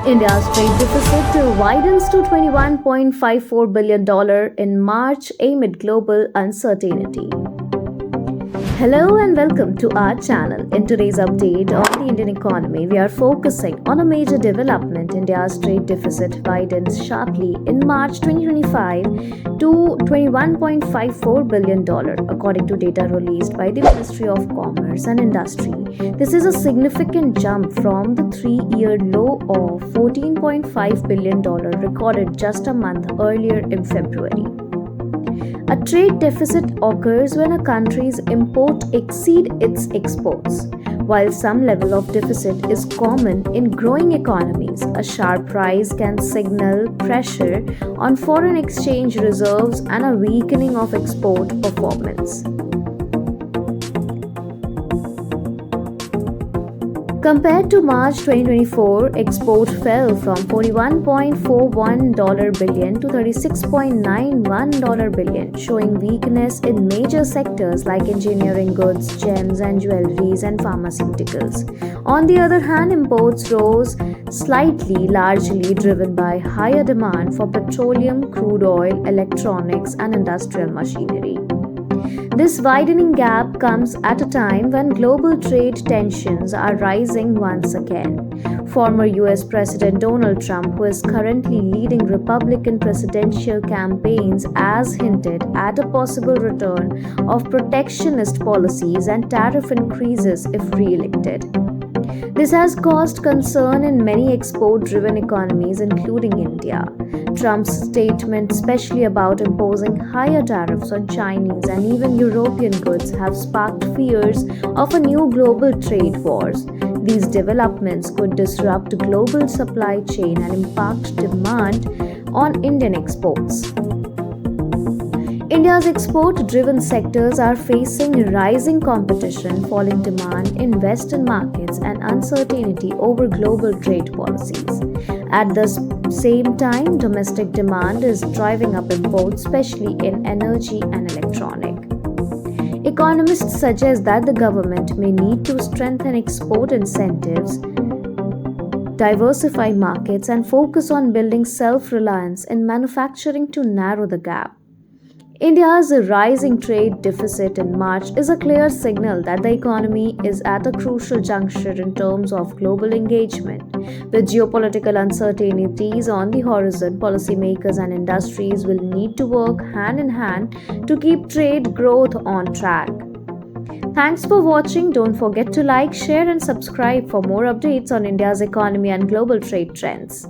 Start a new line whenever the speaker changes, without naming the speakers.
India's trade deficit widens to $21.54 billion in March amid global uncertainty. Hello and welcome to our channel. In today's update on the Indian economy, we are focusing on a major development. India's trade deficit widens sharply in March 2025 to $21.54 billion, according to data released by the Ministry of Commerce and Industry. This is a significant jump from the three-year low of $14.5 billion recorded just a month earlier in February. A trade deficit occurs when a country's imports exceed its exports. While some level of deficit is common in growing economies, a sharp rise can signal pressure on foreign exchange reserves and a weakening of export performance. Compared to March 2024, export fell from $41.41 billion to $36.91 billion, showing weakness in major sectors like engineering goods, gems and jewelleries and pharmaceuticals. On the other hand, imports rose slightly, largely driven by higher demand for petroleum, crude oil, electronics and industrial machinery. This widening gap comes at a time when global trade tensions are rising once again. Former US President Donald Trump, who is currently leading Republican presidential campaigns, has hinted at a possible return of protectionist policies and tariff increases if re-elected. This has caused concern in many export-driven economies, including India. Trump's statement, especially about imposing higher tariffs on Chinese and even European goods, have sparked fears of a new global trade wars. These developments could disrupt global supply chain and impact demand on Indian exports. India's export-driven sectors are facing rising competition, falling demand in Western markets, and uncertainty over global trade policies. At the same time, domestic demand is driving up imports, especially in energy and electronic. Economists suggest that the government may need to strengthen export incentives, diversify markets, and focus on building self-reliance in manufacturing to narrow the gap. India's rising trade deficit in March is a clear signal that the economy is at a crucial juncture in terms of global engagement. With geopolitical uncertainties on the horizon, policymakers and industries will need to work hand in hand to keep trade growth on track. Thanks for watching. Don't forget to like, share, and subscribe for more updates on India's economy and global trade trends.